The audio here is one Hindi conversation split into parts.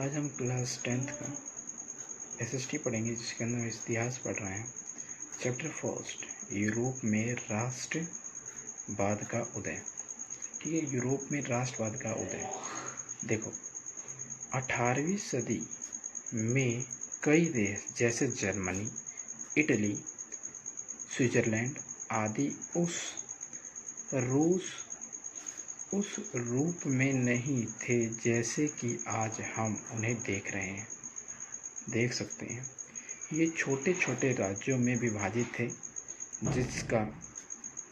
आज हम क्लास 10th का एसएसटी पढ़ेंगे, जिसके अंदर हम इतिहास पढ़ रहे हैं। चैप्टर फर्स्ट, यूरोप में राष्ट्रवाद का उदय। ठीक है, यूरोप में राष्ट्रवाद का उदय। देखो, 18वीं सदी में कई देश जैसे जर्मनी, इटली, स्विट्जरलैंड आदि उस रूप में नहीं थे जैसे कि आज हम उन्हें देख रहे हैं। देख सकते हैं, ये छोटे छोटे राज्यों में विभाजित थे, जिसका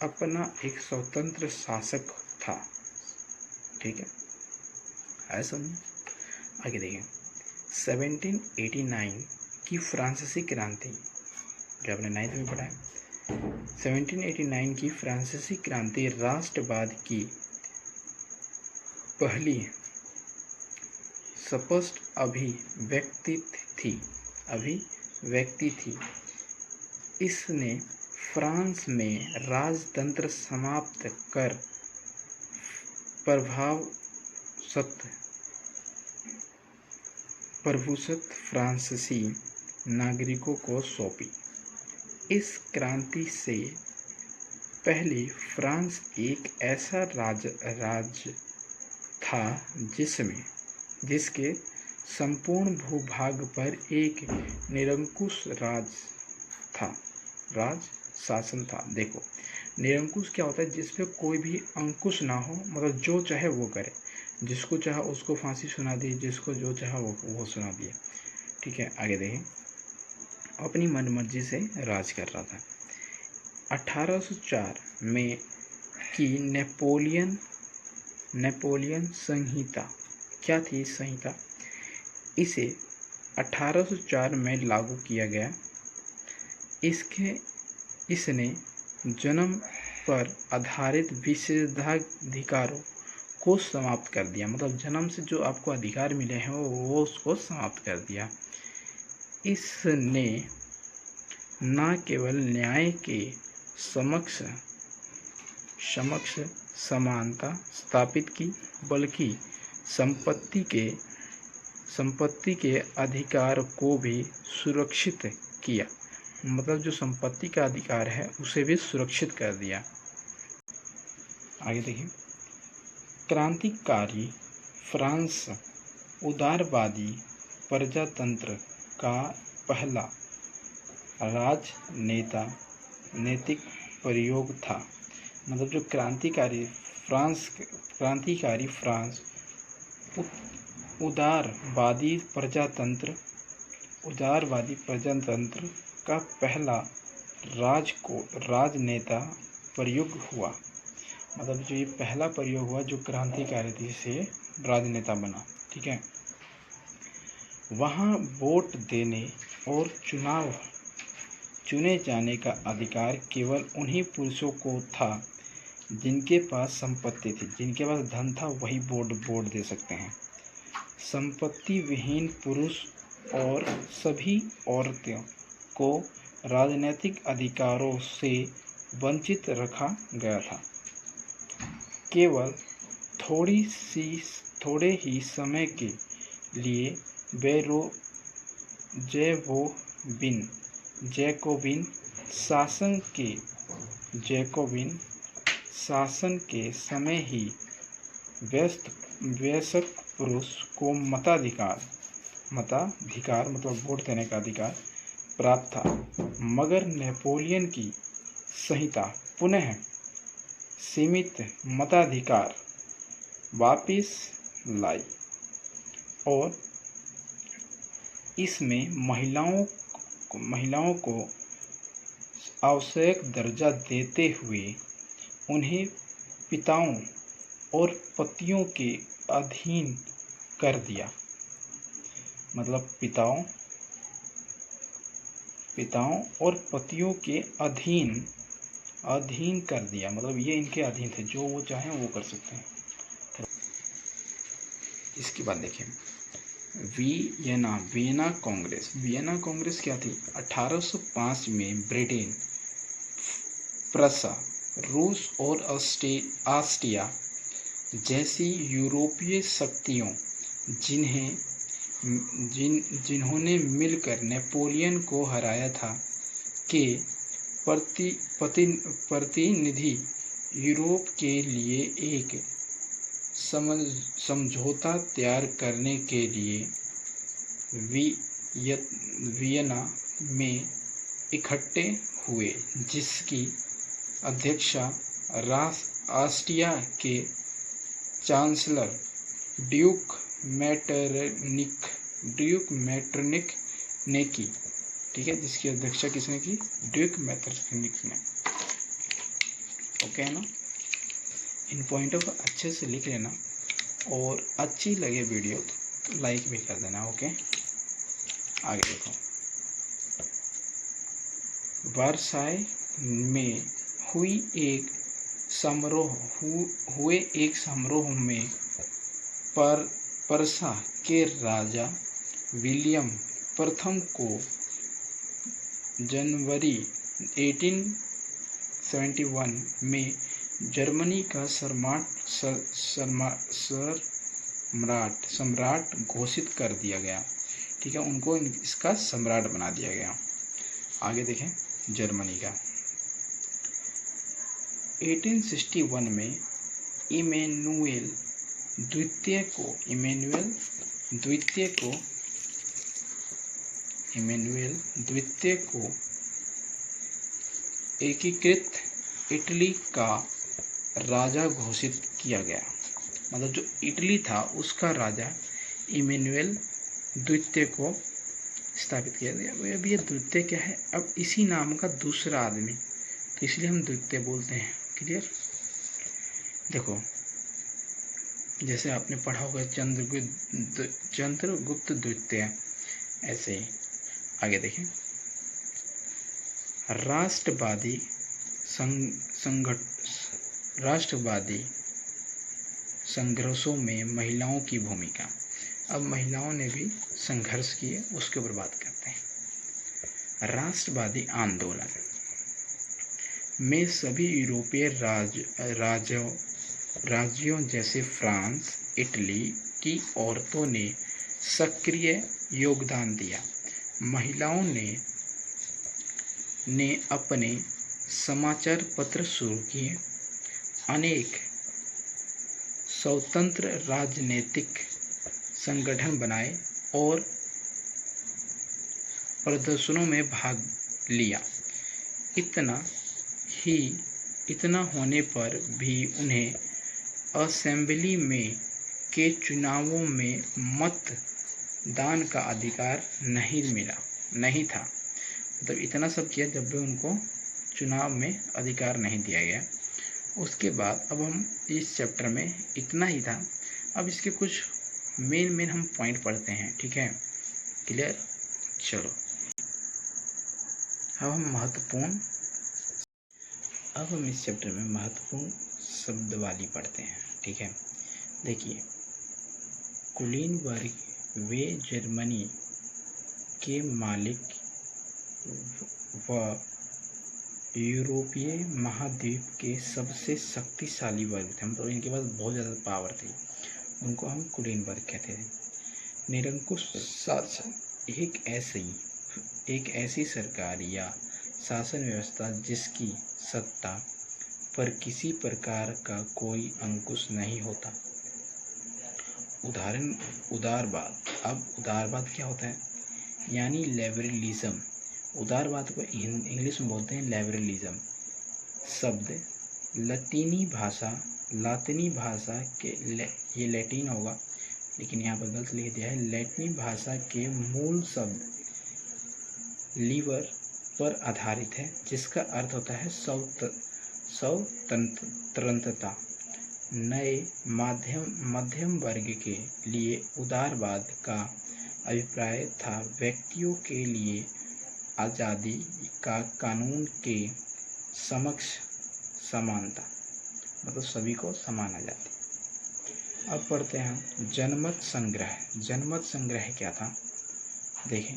अपना एक स्वतंत्र शासक था। ठीक है, ऐसा नहीं। आगे देखें, 1789 की फ्रांसीसी क्रांति, जो आपने 9th में पढ़ा है। 1789 की फ्रांसीसी क्रांति राष्ट्रवाद की पहली स्पष्ट अभिव्यक्ति थी। इसने फ्रांस में राजतंत्र समाप्त कर प्रभुसत्ता फ्रांसीसी नागरिकों को सौंपी। इस क्रांति से पहले फ्रांस एक ऐसा राज्य था जिसके संपूर्ण भूभाग पर एक निरंकुश राज शासन था। देखो, निरंकुश क्या होता है? जिस पे कोई भी अंकुश ना हो, मतलब जो चाहे वो करे, जिसको चाहा उसको फांसी सुना दी, जिसको जो चाहा वो सुना दिया। ठीक है, आगे देखें, अपनी मनमर्जी से राज कर रहा था। 1804 में की नेपोलियन संहिता क्या थी? संहिता, इसे 1804 में लागू किया गया। इसने जन्म पर आधारित विशेषाधिकारों को समाप्त कर दिया। मतलब जन्म से जो आपको अधिकार मिले हैं वो उसको समाप्त कर दिया। इसने न केवल न्याय के समक्ष समानता स्थापित की, बल्कि संपत्ति के अधिकार को भी सुरक्षित किया। मतलब जो संपत्ति का अधिकार है उसे भी सुरक्षित कर दिया। आगे देखिए, क्रांतिकारी फ्रांस उदारवादी प्रजातंत्र का पहला राजनीतिक प्रयोग था। मतलब जो क्रांतिकारी फ्रांस उदारवादी प्रजातंत्र का पहला राजनेता प्रयोग हुआ। मतलब जो ये पहला प्रयोग हुआ, जो क्रांतिकारी से राजनेता बना। ठीक है, वहाँ वोट देने और चुने जाने का अधिकार केवल उन्हीं पुरुषों को था जिनके पास संपत्ति थी, जिनके पास धन था, वही वोट दे सकते हैं। संपत्ति विहीन पुरुष और सभी औरतों को राजनीतिक अधिकारों से वंचित रखा गया था। केवल थोड़े ही समय के लिए जैकोबिन शासन के समय ही वयस्क पुरुष को मताधिकार मतलब वोट देने का अधिकार प्राप्त था। मगर नेपोलियन की संहिता पुनः सीमित मताधिकार वापस लाई और इसमें महिलाओं को आवश्यक दर्जा देते हुए उन्हें पिताओं और पतियों के अधीन कर दिया। मतलब पिताओं और पतियों के अधीन कर दिया। मतलब ये इनके अधीन थे, जो वो चाहें वो कर सकते हैं। इसके बाद देखें, वियना कांग्रेस क्या थी? 1805 में ब्रिटेन, प्रसा, रूस और ऑस्ट्रिया जैसी यूरोपीय शक्तियों जिन्हें जिन्होंने मिलकर नेपोलियन को हराया था, के प्रतिनिधि यूरोप के लिए एक समझौता तैयार करने के लिए वियना में इकट्ठे हुए, जिसकी अध्यक्षता ऑस्ट्रिया के चांसलर ड्यूक मेटरनिक ने की। ठीक है, जिसकी अध्यक्षता किसने की? ड्यूक मेटरनिक ने। ओके है ना? इन पॉइंटों को अच्छे से लिख लेना, और अच्छी लगे वीडियो तो लाइक भी कर देना। ओके, आगे देखो। वर्साय में हुए एक समारोह में पर्सा के राजा विलियम प्रथम को जनवरी 1871 में जर्मनी का सम्राट घोषित कर दिया गया। ठीक है, उनको इसका सम्राट बना दिया गया। आगे देखें जर्मनी का। 1861 में इमैनुएल द्वितीय को एकीकृत इटली का राजा घोषित किया गया। मतलब जो इटली था उसका राजा इमैनुएल द्वितीय को स्थापित किया गया। अब ये द्वितीय क्या है? अब इसी नाम का दूसरा आदमी, तो इसलिए हम द्वितीय बोलते हैं। क्लियर? देखो, जैसे आपने पढ़ा होगा चंद्रगुप्त द्वितीय, ऐसे ही। आगे देखें। राष्ट्रवादी संघर्षों में महिलाओं की भूमिका। अब महिलाओं ने भी संघर्ष किए, उसके ऊपर बात करते हैं। राष्ट्रवादी आंदोलन में सभी यूरोपीय राज्यों जैसे फ्रांस, इटली की औरतों ने सक्रिय योगदान दिया। महिलाओं ने अपने समाचार पत्र शुरू किए, अनेक स्वतंत्र राजनीतिक संगठन बनाए और प्रदर्शनों में भाग लिया। इतना होने पर भी उन्हें असेंबली के चुनावों में मतदान का अधिकार नहीं था। मतलब इतना सब किया, जब भी उनको चुनाव में अधिकार नहीं दिया गया। उसके बाद अब हम इस चैप्टर में इतना ही था। अब इसके कुछ मेन हम पॉइंट पढ़ते हैं। ठीक है, क्लियर? चलो, अब हम इस चैप्टर में महत्वपूर्ण शब्दावली पढ़ते हैं। ठीक है, देखिए, कुलीनबर्ग वे जर्मनी के मालिक व यूरोपीय महाद्वीप के सबसे शक्तिशाली वर्ग थे। मतलब इनके पास बहुत ज़्यादा पावर थी, उनको हम कुलीनबर्ग कहते थे। निरंकुश शासन एक ऐसी सरकार या शासन व्यवस्था जिसकी सत्ता पर किसी प्रकार का कोई अंकुश नहीं होता। उदारवाद। अब उदारवाद क्या होता है? यानी लिबरलिज्म। उदारवाद को इंग्लिश में बोलते हैं लिबरलिज्म। शब्द लातिनी भाषा के ये लैटिन होगा, लेकिन यहाँ पर गलत लिख दिया है। लैटिनी भाषा के मूल शब्द लिबर पर आधारित है, जिसका अर्थ होता है स्वतंत्रता। नए मध्यम वर्ग के लिए उदारवाद का अभिप्राय था व्यक्तियों के लिए आज़ादी का कानून के समक्ष समानता। मतलब सभी को समान आज़ादी। अब पढ़ते हैं जनमत संग्रह। जनमत संग्रह क्या था? देखें,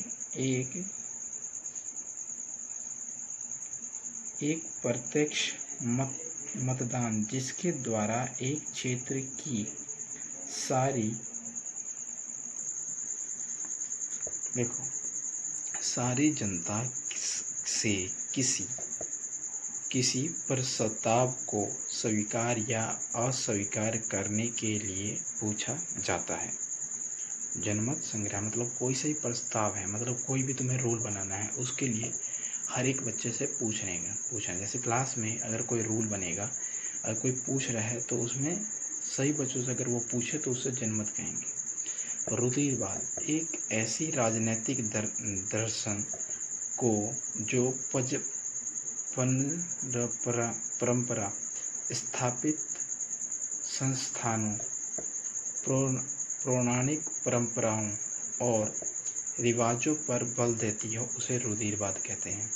एक प्रत्यक्ष मतदान जिसके द्वारा एक क्षेत्र की देखो, सारी जनता से किसी प्रस्ताव को स्वीकार या अस्वीकार करने के लिए पूछा जाता है। जनमत संग्रह मतलब कोई सा ही प्रस्ताव है, मतलब कोई भी तुम्हें रूल बनाना है, उसके लिए हर एक बच्चे से पूछना। जैसे क्लास में अगर कोई रूल बनेगा, अगर कोई पूछ रहा है तो उसमें सही बच्चों से अगर वो पूछे तो उससे जनमत कहेंगे। रुधिरवाद एक ऐसी राजनीतिक दर्शन को जो परंपरा स्थापित संस्थानों, पौराणिक परंपराओं और रिवाजों पर बल देती हो, उसे रुधिरवाद कहते हैं।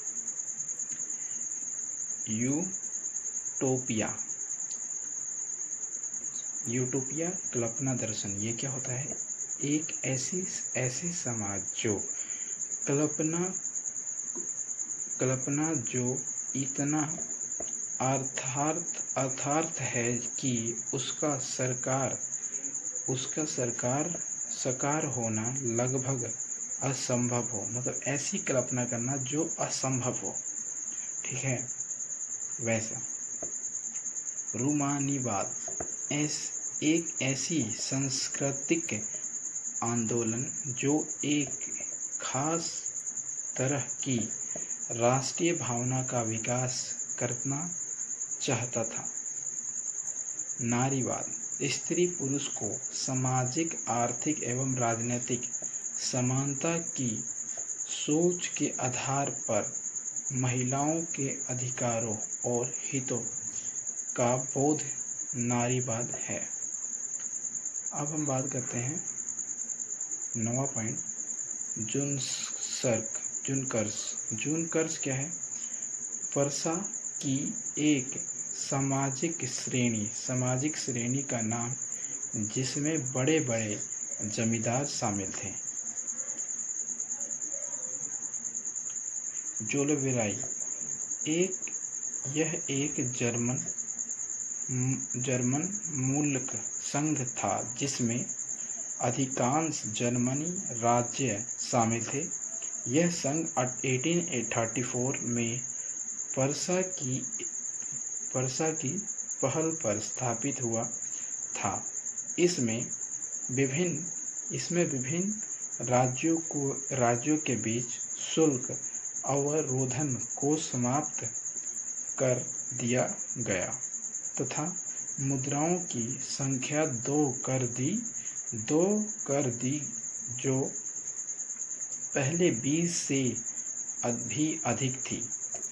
यूटोपिया कल्पना दर्शन, ये क्या होता है? एक ऐसी समाज जो कल्पना जो इतना अर्थार्थ है कि उसका साकार होना लगभग असंभव हो। मतलब ऐसी कल्पना करना जो असंभव हो, ठीक है। वैसा रूमानीवाद एक ऐसी सांस्कृतिक आंदोलन जो एक खास तरह की राष्ट्रीय भावना का विकास करना चाहता था। नारीवाद स्त्री पुरुष को सामाजिक, आर्थिक एवं राजनीतिक समानता की सोच के आधार पर महिलाओं के अधिकारों और हितों का बोध नारीवाद है। अब हम बात करते हैं 9वां पॉइंट, जूनकर्स क्या है? परसा की एक सामाजिक श्रेणी का नाम जिसमें बड़े बड़े जमींदार शामिल थे। जोलवेराई यह एक जर्मन मूलक संघ था जिसमें अधिकांश जर्मनी राज्य शामिल थे। यह संघ 1834 में परसा की पहल पर स्थापित हुआ था। इसमें विभिन्न राज्यों के बीच शुल्क अवरोधन को समाप्त कर दिया गया तथा मुद्राओं की संख्या 2 कर दी जो पहले 20 से भी अधिक थी।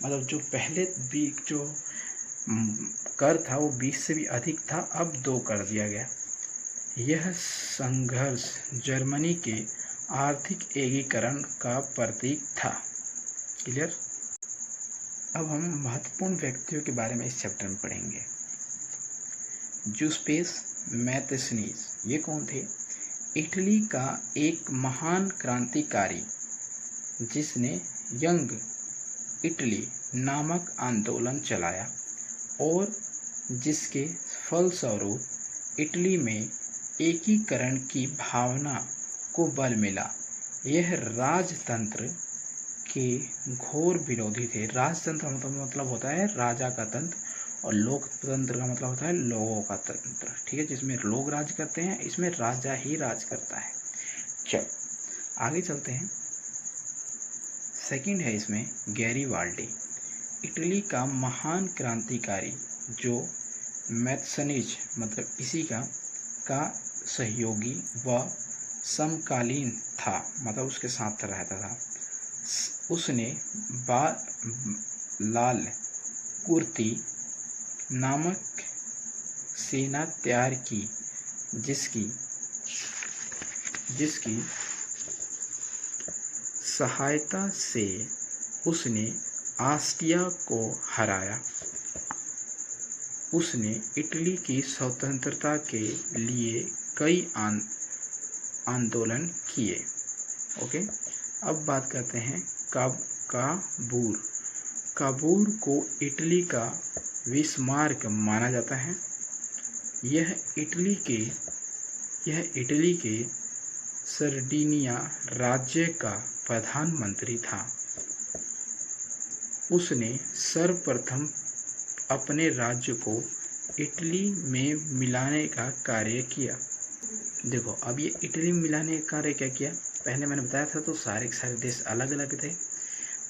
मतलब जो पहले जो कर था वो 20 से भी अधिक था, अब 2 कर दिया गया। यह संघर्ष जर्मनी के आर्थिक एकीकरण का प्रतीक था। क्लियर? अब हम महत्वपूर्ण व्यक्तियों के बारे में इस चैप्टर में पढ़ेंगे। जूसेप्पे मैथेसीनीज, ये कौन थे? इटली का एक महान क्रांतिकारी जिसने यंग इटली नामक आंदोलन चलाया और जिसके फलस्वरूप इटली में एकीकरण की भावना को बल मिला। यह राजतंत्र के घोर विरोधी थे। राजतंत्र मतलब होता है राजा का तंत्र, और लोकतंत्र का मतलब होता है लोगों का तंत्र, ठीक है, जिसमें लोग राज करते हैं, इसमें राजा ही राज करता है। चल आगे चलते हैं। सेकंड है इसमें गैरीबाल्डी, इटली का महान क्रांतिकारी जो मैथेसीनीज मतलब इसी का सहयोगी व समकालीन था, मतलब उसके साथ रहता था। उसने लाल कुर्ती नामक सेना तैयार की जिसकी सहायता से उसने ऑस्ट्रिया को हराया। उसने इटली की स्वतंत्रता के लिए कई आंदोलन किए। ओके, अब बात करते हैं काबूल को इटली का बिस्मार्क माना जाता है। यह इटली के सर्डिनिया राज्य का प्रधानमंत्री था। उसने सर्वप्रथम अपने राज्य को इटली में मिलाने का कार्य किया। देखो अब ये इटली में मिलाने का कार्य क्या किया, पहले मैंने बताया था तो सारे के सारे देश अलग अलग थे,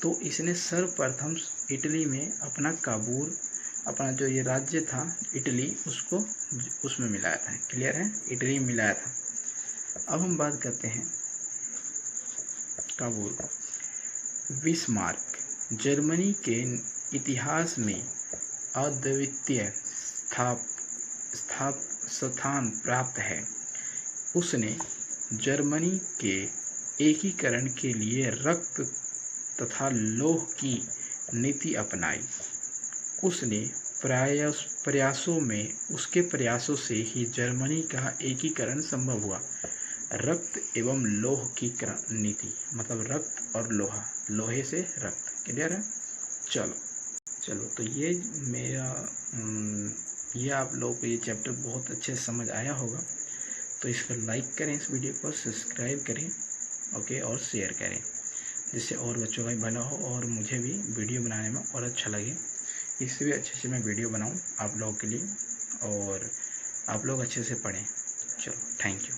तो इसने सर्वप्रथम इटली में अपना जो ये राज्य था इटली, उसको उसमें मिलाया था। क्लियर है, इटली में मिलाया था। अब हम बात करते हैं काबुल। बिस्मार्क जर्मनी के इतिहास में अद्वितीय स्थान प्राप्त है। उसने जर्मनी के एकीकरण के लिए रक्त तथा लौह की नीति अपनाई। उसके प्रयासों से ही जर्मनी का एकीकरण संभव हुआ। रक्त एवं लौह की नीति, मतलब रक्त और लोहे से रक्त। क्लियर है। चलो तो ये आप लोगों को ये चैप्टर बहुत अच्छे से समझ आया होगा, तो इसको लाइक करें, इस वीडियो को सब्सक्राइब करें, ओके, और शेयर करें, जिससे और बच्चों का भी भला हो और मुझे भी वीडियो बनाने में और अच्छा लगे। इससे भी अच्छे से मैं वीडियो बनाऊं आप लोगों के लिए और आप लोग अच्छे से पढ़ें। चलो, थैंक यू।